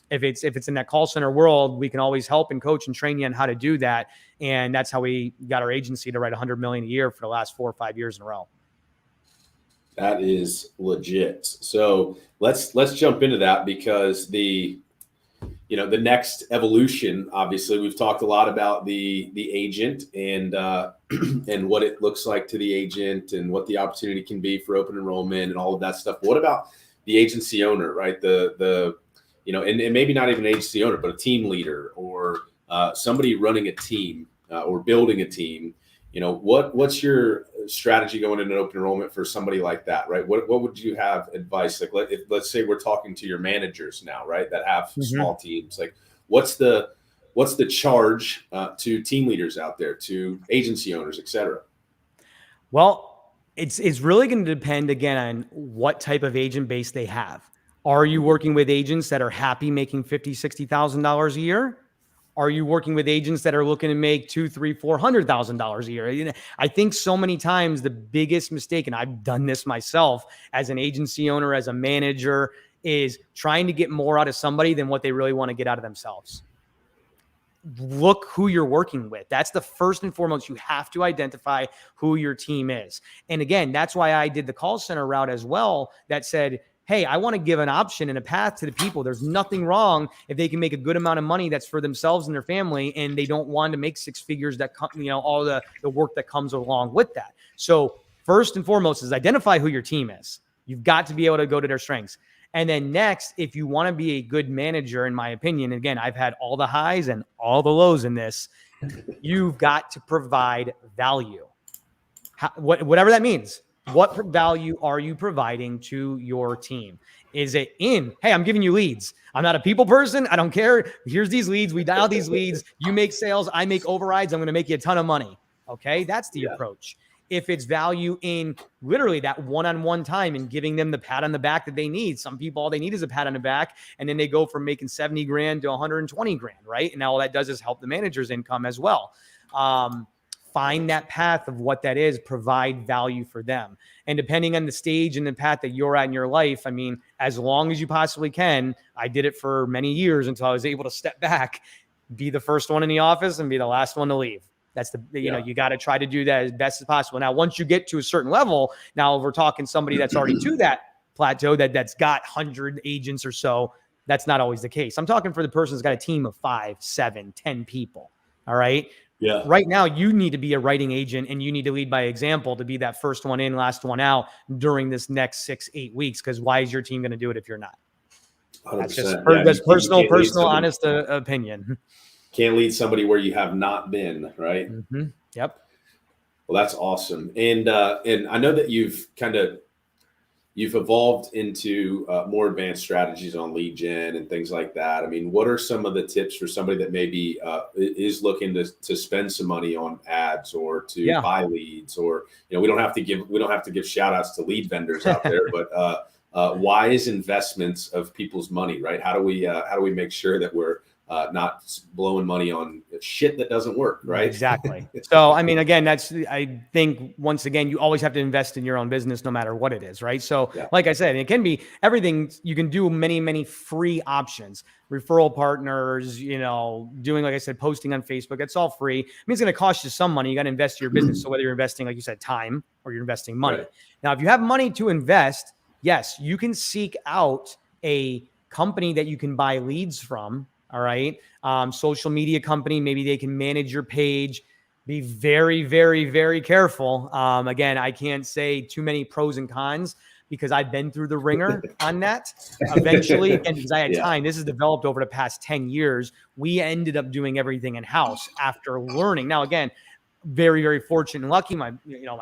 if it's in that call center world, we can always help and coach and train you on how to do that. And that's how we got our agency to write $100 million a year for the last 4 or 5 years in a row. That is legit. So let's jump into that, because the next evolution, obviously we've talked a lot about the agent and and what it looks like to the agent and what the opportunity can be for open enrollment and all of that stuff. What about the agency owner, right? The and maybe not even an agency owner, but a team leader or somebody running a team or building a team. You know, what's your strategy going into open enrollment for somebody like that, right? What would you have advice? Like, let's say we're talking to your managers now, right, that have small teams. Like, what's the charge to team leaders out there, to agency owners, et cetera? Well, it's really going to depend, again, on what type of agent base they have. Are you working with agents that are happy making $50,000, $60,000 a year? Are you working with agents that are looking to make $200,000, $300,000, $400,000 a year? You know, I think so many times the biggest mistake, and I've done this myself as an agency owner, as a manager, is trying to get more out of somebody than what they really want to get out of themselves. Look who you're working with. That's the first and foremost. You have to identify who your team is. And again, that's why I did the call center route as well, that said, hey, I want to give an option and a path to the people. There's nothing wrong if they can make a good amount of money that's for themselves and their family, and they don't want to make 6 figures that come, you know, all the work that comes along with that. So first and foremost is identify who your team is. You've got to be able to go to their strengths. And then next, if you want to be a good manager, in my opinion, again, I've had all the highs and all the lows in this, you've got to provide value. Whatever that means. What value are you providing to your team? Is it hey, I'm giving you leads. I'm not a people person. I don't care. Here's these leads. We dial these leads. You make sales. I make overrides. I'm going to make you a ton of money. Okay. That's the approach. If it's value in literally that one-on-one time and giving them the pat on the back that they need. Some people, all they need is a pat on the back, and then they go from making 70 grand to 120 grand. Right. And now all that does is help the manager's income as well. Find that path of what that is, provide value for them. And depending on the stage and the path that you're at in your life, I mean, as long as you possibly can, I did it for many years until I was able to step back, be the first one in the office and be the last one to leave. That's you know, you got to try to do that as best as possible. Now, once you get to a certain level, now we're talking somebody that's already to that plateau that's got 100 agents or so. That's not always the case. I'm talking for the person that's got a team of 5, 7, 10 people. All right. Yeah. Right now, you need to be a writing agent, and you need to lead by example to be that first one in, last one out during this next 6-8 weeks. Because why is your team going to do it if you're not? 100%. That's just that's personal, honest opinion. Can't lead somebody where you have not been, right? Mm-hmm. Yep. Well, that's awesome. And I know that you've evolved into more advanced strategies on lead gen and things like that. I mean, what are some of the tips for somebody that maybe is looking to spend some money on ads or to buy leads, or, we don't have to give shout outs to lead vendors out there, but wise investments of people's money, right? How do we make sure that we're not blowing money on shit that doesn't work, right? Exactly. So, I mean, again, I think once again, you always have to invest in your own business, no matter what it is, right? So like I said, it can be everything. You can do many, many free options, referral partners, doing, like I said, posting on Facebook. It's all free. I mean, it's going to cost you some money. You got to invest in your business. So whether you're investing, like you said, time, or you're investing money. Right. Now, if you have money to invest, yes, you can seek out a company that you can buy leads from. All right. Social media company, maybe they can manage your page. Be very, very, very careful. Again, I can't say too many pros and cons because I've been through the ringer on that. Eventually, again, because I had time, this has developed over the past 10 years. We ended up doing everything in-house after learning. Now, again, very, very fortunate and lucky. My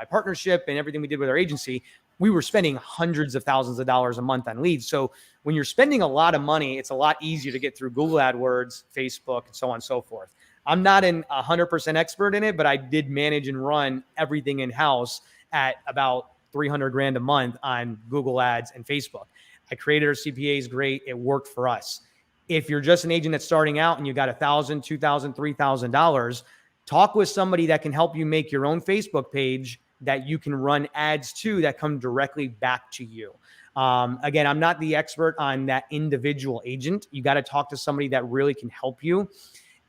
partnership and everything we did with our agency, we were spending hundreds of thousands of dollars a month on leads. So when you're spending a lot of money, it's a lot easier to get through Google AdWords, Facebook, and so on and so forth. I'm not 100% expert in it, but I did manage and run everything in-house at about $300,000 a month on Google Ads and Facebook. I created our CPAs, great. It worked for us. If you're just an agent that's starting out and you got $1,000, $2,000, $3,000, talk with somebody that can help you make your own Facebook page that you can run ads to that come directly back to you. Again, I'm not the expert on that individual agent. You got to talk to somebody that really can help you.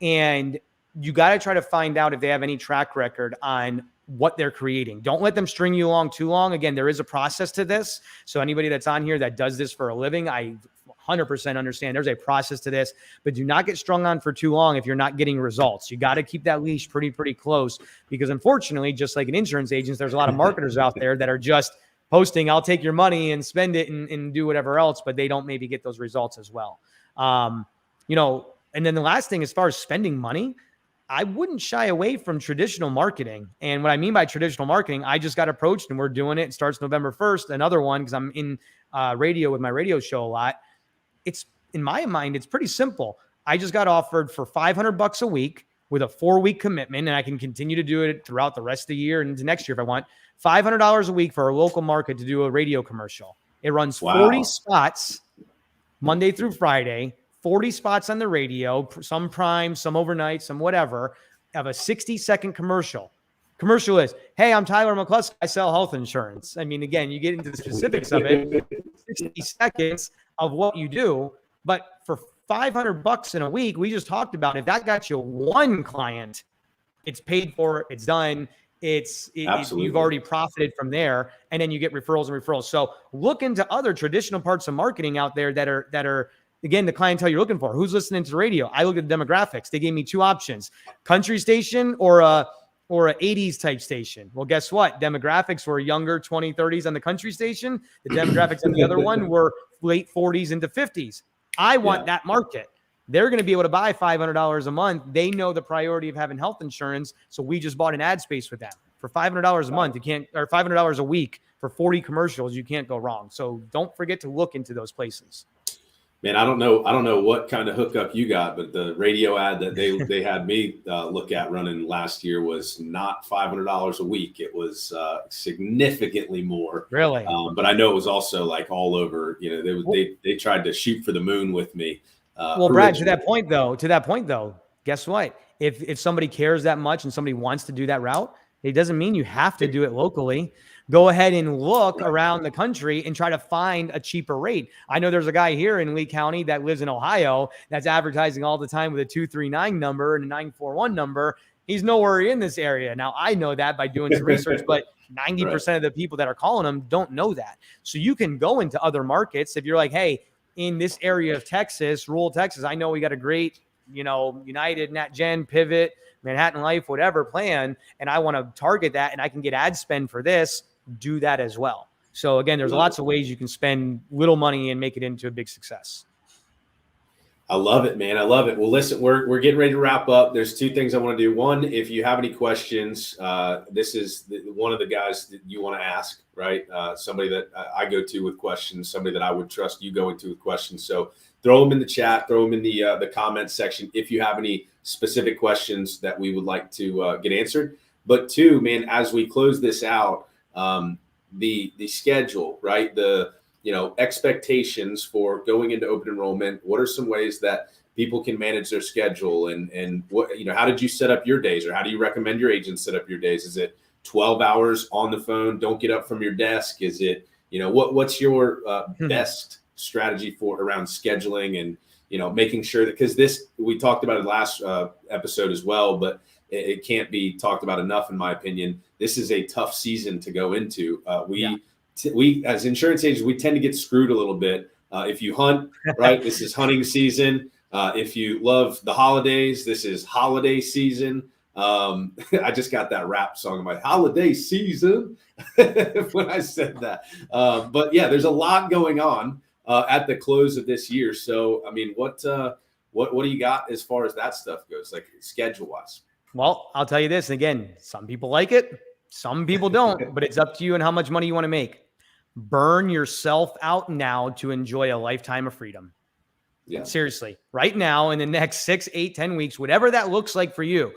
And you got to try to find out if they have any track record on what they're creating. Don't let them string you along too long. Again, there is a process to this. So anybody that's on here that does this for a living, I 100% understand there's a process to this, but do not get strung on for too long if you're not getting results. You got to keep that leash pretty close, because unfortunately, just like in insurance agents, there's a lot of marketers out there that are just posting, I'll take your money and spend it and do whatever else, but they don't maybe get those results as well. And then the last thing, as far as spending money, I wouldn't shy away from traditional marketing. And what I mean by traditional marketing, I just got approached and we're doing it. It starts November 1st. Another one, because I'm in radio with my radio show a lot. It's, in my mind, it's pretty simple. I just got offered for $500 a week with a 4-week commitment, and I can continue to do it throughout the rest of the year and into next year if I want. $500 a week for a local market to do a radio commercial. It runs 40 spots Monday through Friday, 40 spots on the radio, some prime, some overnight, some whatever, of a 60-second commercial. Commercial is, hey, I'm Tyler McClosky. I sell health insurance. I mean, again, you get into the specifics of it, 60 seconds of what you do. But for $500 in a week, we just talked about, if that got you one client, it's paid for, it's done. You've already profited from there, and then you get referrals and referrals. So look into other traditional parts of marketing out there that are again, the clientele you're looking for. Who's listening to the radio? I look at the demographics. They gave me 2 options: country station or a 80s type station. Well, guess what? Demographics were younger, 20, 30s on the country station. The demographics on the other one were late 40s into 50s. I want that market. They're going to be able to buy $500 a month. They know the priority of having health insurance. So we just bought an ad space with them for $500 a month. You can't, or $500 a week for 40 commercials. You can't go wrong. So don't forget to look into those places. Man, I don't know what kind of hookup you got, but the radio ad that they had me look at running last year was not $500 a week. It was significantly more. Really? But I know it was also like all over. They tried to shoot for the moon with me. Well, Brad, to that point though, guess what? If somebody cares that much and somebody wants to do that route, it doesn't mean you have to do it locally. Go ahead and look around the country and try to find a cheaper rate. I know there's a guy here in Lee County that lives in Ohio that's advertising all the time with a 239 number and a 941 number. He's nowhere in this area. Now, I know that by doing some research, but 90% of the people that are calling him don't know that. So you can go into other markets. If you're like, hey, in this area of Texas, rural Texas, I know we got a great, United, NatGen, Pivot, Manhattan Life, whatever plan, and I want to target that and I can get ad spend for this, do that as well. So again, there's lots of ways you can spend little money and make it into a big success. I love it, man. I love it. Well, listen, we're getting ready to wrap up. There's two things I want to do. One, if you have any questions, this is one of the guys that you want to ask, right? Somebody that I go to with questions, somebody that I would trust you going to with questions. So throw them in the chat, throw them in the comments section if you have any specific questions that we would like to get answered. But two, man, as we close this out, the schedule, right? Expectations for going into open enrollment. What are some ways that people can manage their schedule, and what, how did you set up your days, or how do you recommend your agents set up your days? Is it 12 hours on the phone, don't get up from your desk? Is it, what's your best strategy for around scheduling and, making sure that, because we talked about it last episode as well, but it can't be talked about enough, in my opinion. This is a tough season to go into. We as insurance agents, we tend to get screwed a little bit. If you hunt, right, this is hunting season. If you love the holidays, this is holiday season. I just got that rap song in my holiday season when I said that. But yeah, there's a lot going on at the close of this year. So, I mean, what do you got as far as that stuff goes, like schedule wise? Well, I'll tell you this. And again, some people like it, some people don't, but it's up to you and how much money you want to make. Burn yourself out now to enjoy a lifetime of freedom. Yeah. Seriously, right now, in the next 6, 8, 10 weeks, whatever that looks like for you,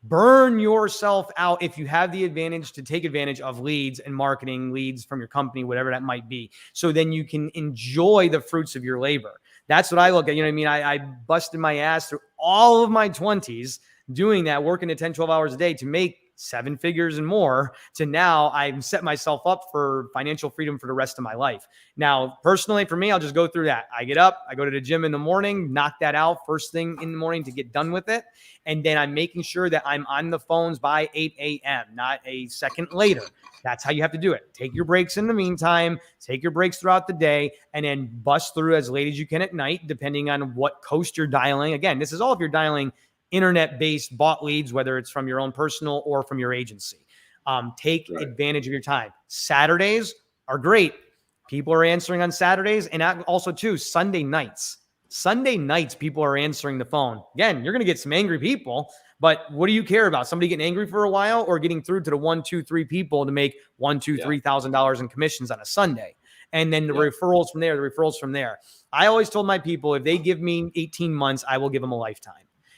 burn yourself out if you have the advantage to take advantage of leads and marketing leads from your company, whatever that might be. So then you can enjoy the fruits of your labor. That's what I look at. You know what I mean? I busted my ass through all of my 20s doing that, working at 10, 12 hours a day to make 7 figures and more, to now I've set myself up for financial freedom for the rest of my life. Now, personally, for me, I'll just go through that. I get up, I go to the gym in the morning, knock that out first thing in the morning to get done with it. And then I'm making sure that I'm on the phones by 8 a.m., not a second later. That's how you have to do it. Take your breaks in the meantime, take your breaks throughout the day, and then bust through as late as you can at night, depending on what coast you're dialing. Again, this is all if you're dialing internet-based bought leads, whether it's from your own personal or from your agency. Take advantage of your time. Saturdays are great. People are answering on Saturdays, and also too, Sunday nights. Sunday nights, people are answering the phone. Again, you're going to get some angry people, but what do you care about? Somebody getting angry for a while, or getting through to the 1, 2, 3 people to make $1,000, $2,000, $3,000 in commissions on a Sunday? And then the referrals from there, I always told my people, if they give me 18 months, I will give them a lifetime.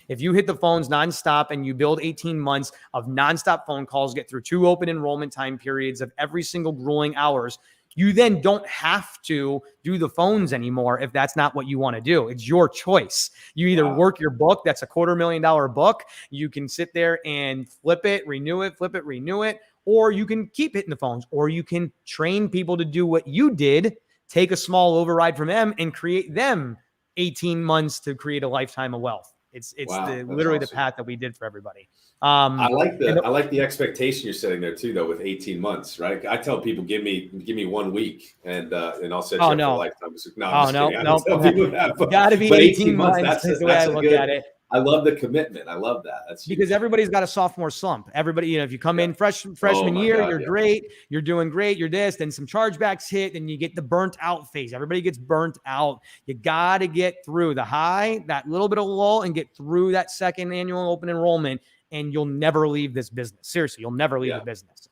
If you hit the phones nonstop and you build 18 months of nonstop phone calls, get through 2 open enrollment time periods of every single grueling hours, you then don't have to do the phones anymore if that's not what you want to do. It's your choice. You either work your book, that's a $250,000 book. You can sit there and flip it, renew it, or you can keep hitting the phones, or you can train people to do what you did, take a small override from them and create them 18 months to create a lifetime of wealth. It's literally awesome. The path that we did for everybody. I like the expectation you're setting there too, though, with 18 months, right? I tell people, give me 1 week and I'll set you up for a lifetime. No. Got to be 18 months. That's the way I look at it. I love the commitment. I love that. That's huge. Because everybody's got a sophomore slump. Everybody, if you come in freshman year, you're great. You're doing great. You're this. Then some chargebacks hit and you get the burnt out phase. Everybody gets burnt out. You got to get through the high, that little bit of lull, and get through that second annual open enrollment, and you'll never leave this business. Seriously, you'll never leave the business.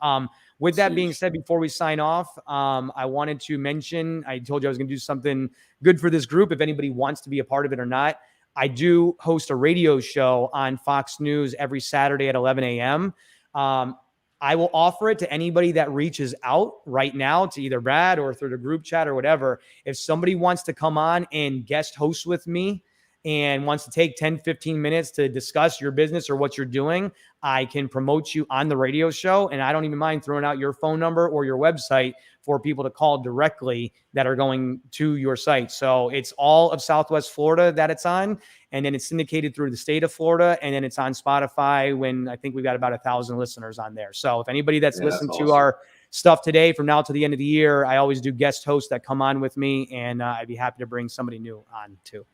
With that being said, before we sign off, I wanted to mention, I told you I was going to do something good for this group. If anybody wants to be a part of it or not, I do host a radio show on Fox News every Saturday at 11 a.m. I will offer it to anybody that reaches out right now to either Brad or through the group chat or whatever. If somebody wants to come on and guest host with me and wants to take 10, 15 minutes to discuss your business or what you're doing, I can promote you on the radio show. And I don't even mind throwing out your phone number or your website for people to call directly that are going to your site. So it's all of Southwest Florida that it's on. And then it's syndicated through the state of Florida. And then it's on Spotify when I think we've got about 1,000 listeners on there. So if anybody that's listened to our stuff today from now to the end of the year, I always do guest hosts that come on with me. And I'd be happy to bring somebody new on too.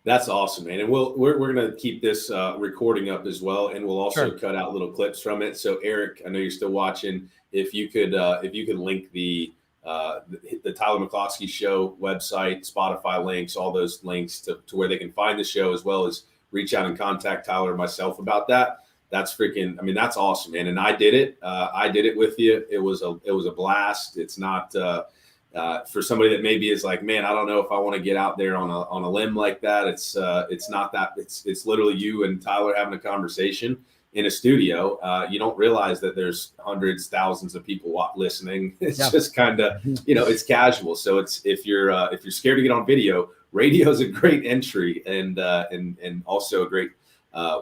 That's awesome, man. And we're going to keep this recording up as well. And we'll also cut out little clips from it. So Eric, I know you're still watching. If you could link the the Tyler McClosky Show website, Spotify links, all those links to where they can find the show, as well as reach out and contact Tyler or myself about that. That's freaking, I mean, that's awesome, man. And I did it with you. It was a blast. It's not, for somebody that maybe is like, man, I don't know if I want to get out there on a limb like that. It's not that. It's literally you and Tyler having a conversation in a studio. You don't realize that there's hundreds, thousands of people listening. It's just kind of, it's casual. So if you're scared to get on video, radio is a great entry and also a great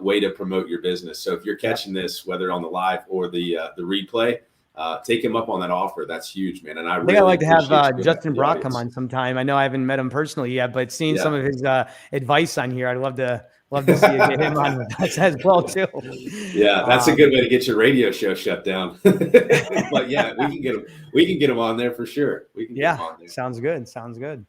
way to promote your business. So if you're catching this, whether on the live or the replay, take him up on that offer. That's huge, man. And I think I'd like to have Justin Brock come on sometime. I know I haven't met him personally yet, but seeing some of his advice on here, I'd love to see you get him on with us as well too. Yeah, that's a good way to get your radio show shut down. But yeah, we can get him on there for sure. We can get him on there. Sounds good.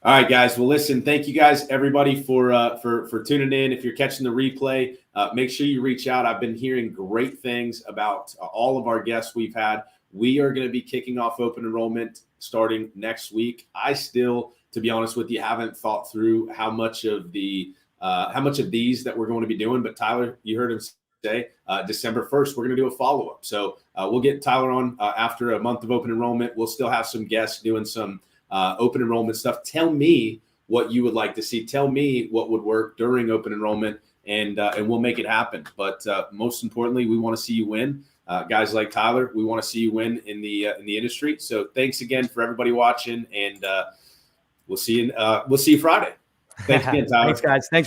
All right, guys. Well, listen, thank you guys, everybody, for tuning in. If you're catching the replay, make sure you reach out. I've been hearing great things about all of our guests we've had. We are going to be kicking off open enrollment starting next week. I still, to be honest with you, haven't thought through how much of these that we're going to be doing. But Tyler, you heard him say December 1st, we're going to do a follow-up. So we'll get Tyler on after a month of open enrollment. We'll still have some guests doing some open enrollment stuff. Tell me what you would like to see. Tell me what would work during open enrollment, and we'll make it happen. But most importantly, we want to see you win. Guys like Tyler, we want to see you win in the industry. So thanks again for everybody watching, and we'll see you Friday. Thanks again, Tyler. Thanks, guys. Thanks.